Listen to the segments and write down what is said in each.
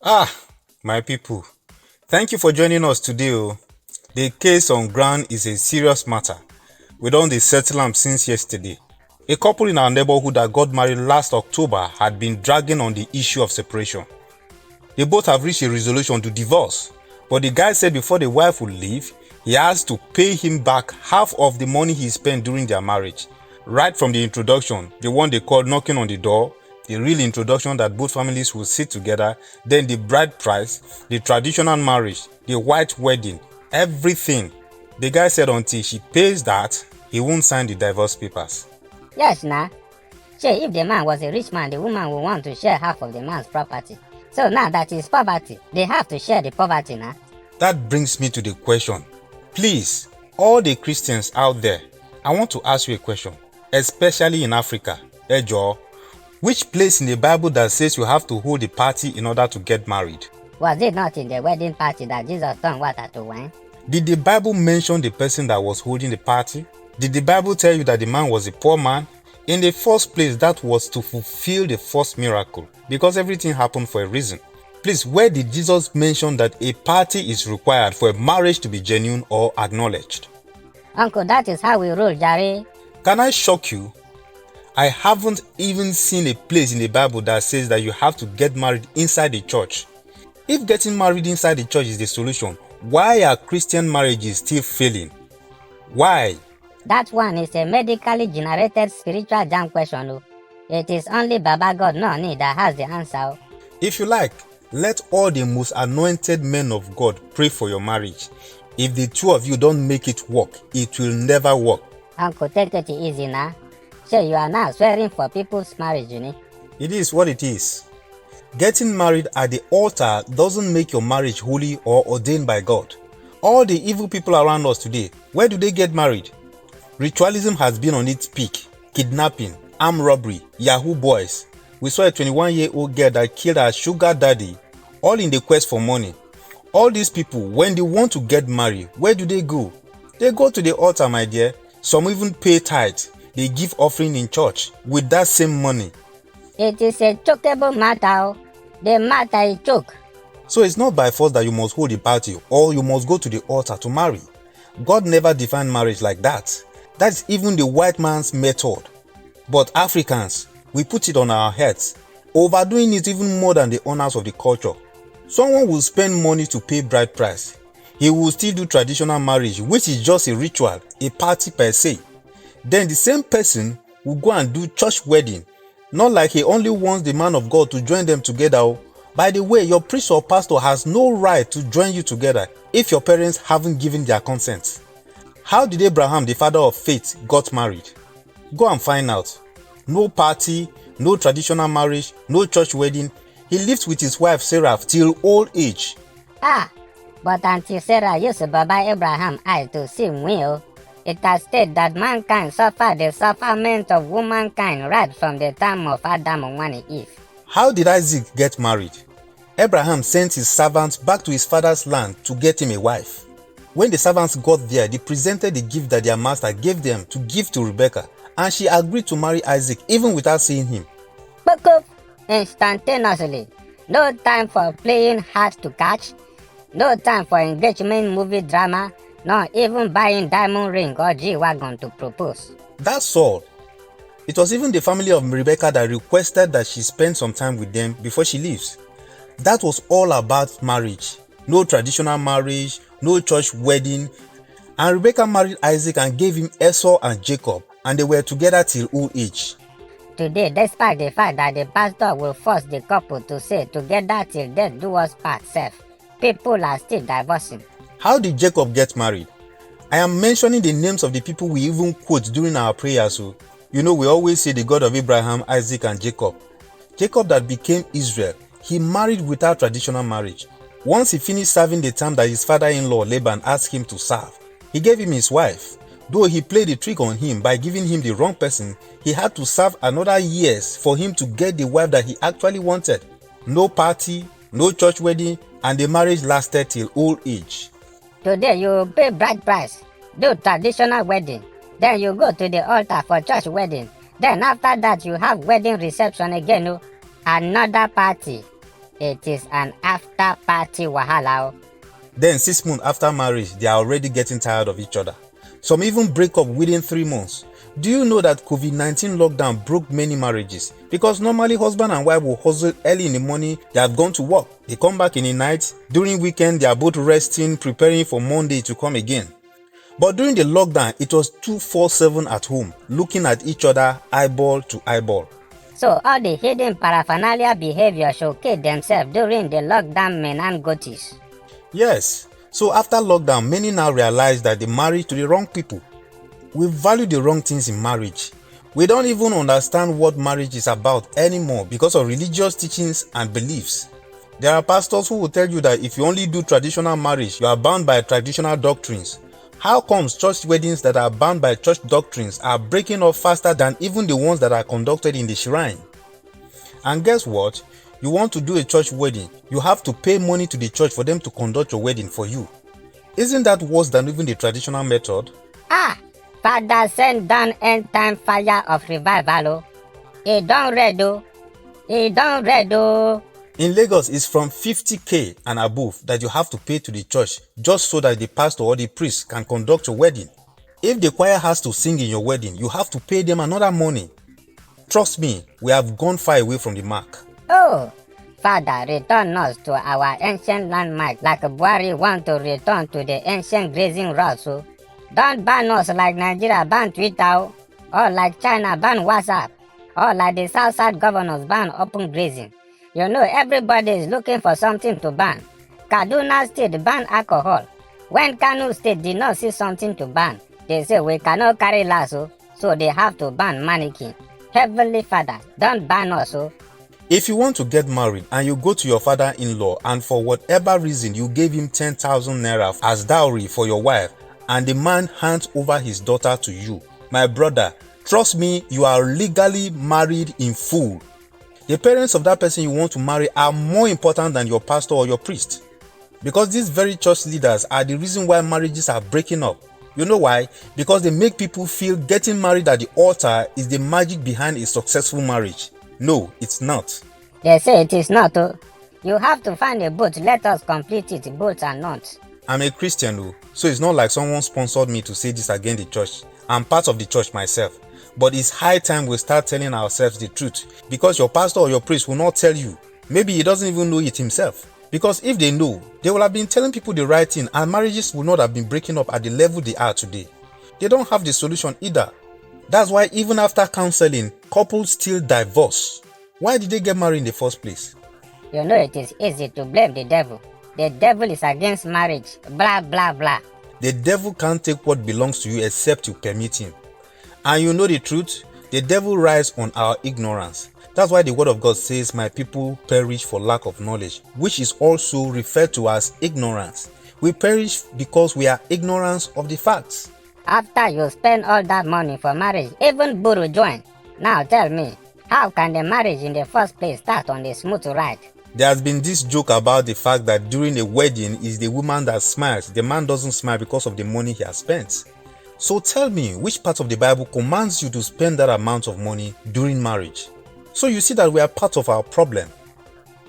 Ah, my people, thank you for joining us today. The case on ground is a serious matter. We don't settle am since yesterday. A couple in our neighborhood that got married last October had been dragging on the issue of separation. They both have reached a resolution to divorce, but the guy said before the wife would leave, he has to pay him back half of the money he spent during their marriage. Right from the introduction, the one they called knocking on the door, the real introduction that both families will sit together, then the bride price, the traditional marriage, the white wedding, everything. The guy said until she pays that, he won't sign the divorce papers. Yes, nah. Say, if the man was a rich man, the woman would want to share half of the man's property. So now that is poverty, they have to share the poverty now. That brings me to the question. Please, all the Christians out there, I want to ask you a question, especially in Africa. Ejo, which place in the Bible that says you have to hold a party in order to get married? Was it not in the wedding party that Jesus turned water to wine? Did the Bible mention the person that was holding the party? Did the Bible tell you that the man was a poor man? In the first place, that was to fulfill the first miracle, because everything happened for a reason. Please, where did Jesus mention that a party is required for a marriage to be genuine or acknowledged? Uncle, that is how we rule, Jare. Can I shock you? I haven't even seen a place in the Bible that says that you have to get married inside the church. If getting married inside the church is the solution, why are Christian marriages still failing? Why? That one is a medically generated spiritual jam question. It is only Baba God Noni that has the answer. If you like, let all the most anointed men of God pray for your marriage. If the two of you don't make it work, it will never work. Uncle, take it easy now. Say, you are now swearing for people's marriage, you know? It is what it is. Getting married at the altar doesn't make your marriage holy or ordained by God. All the evil people around us today, where do they get married? Ritualism has been on its peak. Kidnapping, armed robbery, Yahoo boys. We saw a 21-year-old girl that killed her sugar daddy, all in the quest for money. All these people, when they want to get married, where do they go? They go to the altar, my dear. Some even pay tithe. They give offering in church with that same money. It is a chokeable matter. The matter is choke. So it's not by force that you must hold a party or you must go to the altar to marry. God never defined marriage like that. That's even the white man's method. But Africans, we put it on our heads, overdoing it even more than the owners of the culture. Someone will spend money to pay bride price. He will still do traditional marriage, which is just a ritual, a party per se. Then the same person will go and do church wedding. Not like he only wants the man of God to join them together. By the way, your priest or pastor has no right to join you together if your parents haven't given their consent. How did Abraham, the father of faith, got married? Go and find out. No party, no traditional marriage, no church wedding. He lived with his wife Sarah till old age. But until Sarah used Baba Abraham eyes to see will, it has stated that mankind suffered the sufferment of womankind right from the time of Adam and Eve. How did Isaac get married? Abraham sent his servants back to his father's land to get him a wife. When the servants got there, they presented the gift that their master gave them to give to Rebekah, and she agreed to marry Isaac even without seeing him. Book up instantaneously. No time for playing hard to catch. No time for engagement movie drama. Not even buying diamond ring or G-Wagon to propose. That's all. It was even the family of Rebekah that requested that she spend some time with them before she leaves. That was all about marriage. No traditional marriage, no church wedding. And Rebekah married Isaac and gave him Esau and Jacob, and they were together till old age. Today, despite the fact that the pastor will force the couple to say together till death do us part self, people are still divorcing. How did Jacob get married? I am mentioning the names of the people we even quote during our prayers. So, we always say the God of Abraham, Isaac, and Jacob. Jacob that became Israel, he married without traditional marriage. Once he finished serving the term that his father-in-law Laban asked him to serve, he gave him his wife. Though he played the trick on him by giving him the wrong person, he had to serve another years for him to get the wife that he actually wanted. No party, no church wedding, and the marriage lasted till old age. Today you pay bride price, do traditional wedding, then you go to the altar for church wedding. Then after that you have wedding reception again, another party. It is an after-party wahala. Then 6 months after marriage, they are already getting tired of each other. Some even break up within 3 months. Do you know that COVID-19 lockdown broke many marriages? Because normally husband and wife will hustle early in the morning, they have gone to work. They come back in the night. During weekend, they are both resting, preparing for Monday to come again. But during the lockdown, it was 24/7 at home, looking at each other eyeball to eyeball. So all the hidden paraphernalia behavior showcased themselves during the lockdown menangotis. Yes, so after lockdown, many now realize that they married to the wrong people. We value the wrong things in marriage. We don't even understand what marriage is about anymore because of religious teachings and beliefs. There are pastors who will tell you that if you only do traditional marriage, you are bound by traditional doctrines. How comes church weddings that are bound by church doctrines are breaking up faster than even the ones that are conducted in the shrine? And guess what? You want to do a church wedding, you have to pay money to the church for them to conduct your wedding for you. Isn't that worse than even the traditional method? Father send down end-time fire of revival. It don't redo. In Lagos, it's from 50k and above that you have to pay to the church just so that the pastor or the priest can conduct your wedding. If the choir has to sing in your wedding, you have to pay them another money. Trust me, we have gone far away from the mark. Oh, Father, return us to our ancient landmark like Buhari want to return to the ancient grazing routes. Don't ban us like Nigeria ban Twitter, or like China ban WhatsApp, or like the South governors ban open grazing. You know everybody is looking for something to ban. Kaduna State ban alcohol. When Kano State did not see something to ban, they say we cannot carry lasso, so they have to ban mannequin. Heavenly Father, don't ban us. If you want to get married and you go to your father-in-law and for whatever reason you gave him 10,000 naira as dowry for your wife and the man hands over his daughter to you, my brother, trust me, you are legally married in full. The parents of that person you want to marry are more important than your pastor or your priest. Because these very church leaders are the reason why marriages are breaking up. You know why? Because they make people feel getting married at the altar is the magic behind a successful marriage. No, it's not. They say it is not. You have to find a boat, let us complete it, boats are not. I'm a Christian though, so it's not like someone sponsored me to say this against the church. I'm part of the church myself. But it's high time we start telling ourselves the truth, because your pastor or your priest will not tell you. Maybe he doesn't even know it himself. Because if they know, they will have been telling people the right thing and marriages will not have been breaking up at the level they are today. They don't have the solution either. That's why even after counseling, couples still divorce. Why did they get married in the first place? You know it is easy to blame the devil. The devil is against marriage, blah blah blah. The devil can't take what belongs to you except you permit him. And you know the truth, the devil rides on our ignorance. That's why the word of God says, my people perish for lack of knowledge, which is also referred to as ignorance. We perish because we are ignorant of the facts. After you spend all that money for marriage, even Buru join. Now tell me, how can the marriage in the first place start on a smooth ride? There has been this joke about the fact that during a wedding is the woman that smiles. The man doesn't smile because of the money he has spent. So tell me, which part of the Bible commands you to spend that amount of money during marriage? So you see that we are part of our problem.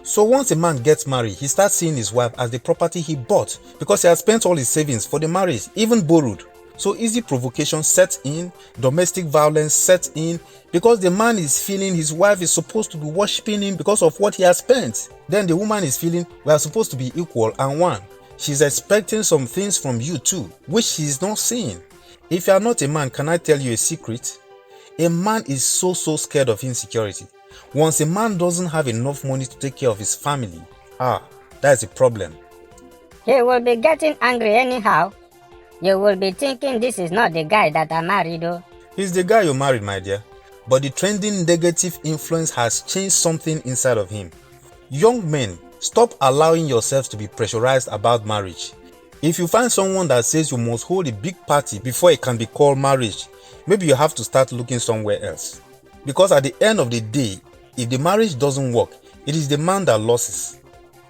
So once a man gets married, he starts seeing his wife as the property he bought because he has spent all his savings for the marriage, even borrowed. So easy provocation sets in, domestic violence sets in, because the man is feeling his wife is supposed to be worshipping him because of what he has spent. Then the woman is feeling we are supposed to be equal and one. She's expecting some things from you too, which she is not seeing. If you are not a man, can I tell you a secret? A man is so scared of insecurity. Once a man doesn't have enough money to take care of his family, that's a problem. He will be getting angry anyhow. You will be thinking this is not the guy that I married though. He's the guy you married, my dear. But the trending negative influence has changed something inside of him. Young men, stop allowing yourselves to be pressurized about marriage. If you find someone that says you must hold a big party before it can be called marriage, maybe you have to start looking somewhere else. Because at the end of the day, if the marriage doesn't work, it is the man that loses.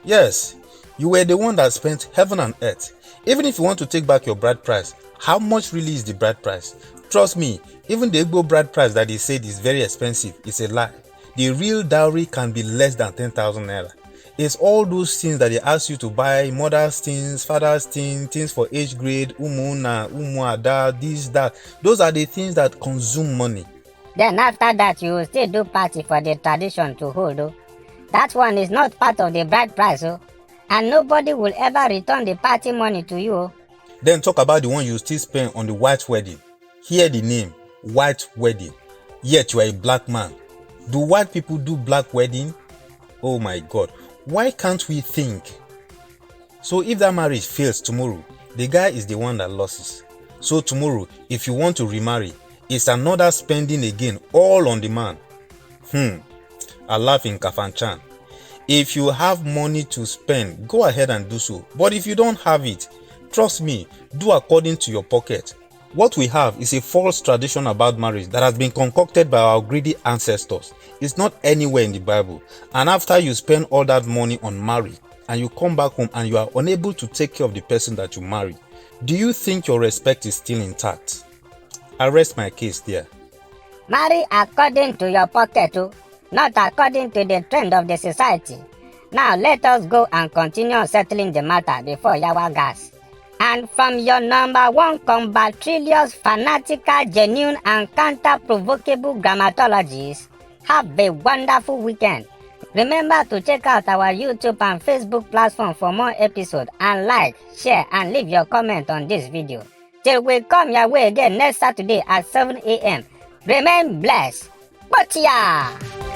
Yes, you were the one that spent heaven and earth. Even if you want to take back your bride price, how much really is the bride price? Trust me, even the Igbo bride price that they said is very expensive is a lie. The real dowry can be less than 10,000 naira. It's all those things that they ask you to buy, mother's things, father's things, things for age grade, umuna, umuada, this, that. Those are the things that consume money. Then after that, you will still do party for the tradition to hold. Oh. That one is not part of the bride price. Oh. And nobody will ever return the party money to you. Oh. Then talk about the one you still spend on the white wedding. Hear the name, white wedding. Yet you are a black man. Do white people do black wedding? Oh my God. Why can't we think? So if that marriage fails tomorrow, the guy is the one that loses. So tomorrow, if you want to remarry, it's another spending again, all on the man. I laugh in Kafanchan. If you have money to spend, go ahead and do so. But if you don't have it, trust me, do according to your pocket. What we have is a false tradition about marriage that has been concocted by our greedy ancestors. It's not anywhere in the Bible. And after you spend all that money on marriage and you come back home and you are unable to take care of the person that you marry, do you think your respect is still intact? I rest my case there. Marry according to your pocket, oh, not according to the trend of the society. Now let us go and continue settling the matter before Yawa gas. And from your number one combatrious, fanatical, genuine and counter-provocable grammatologist, have a wonderful weekend. Remember to check out our YouTube and Facebook platform for more episodes, and like, share and leave your comment on this video. Till we come your way again next Saturday at 7 a.m. Remain blessed. Boccia!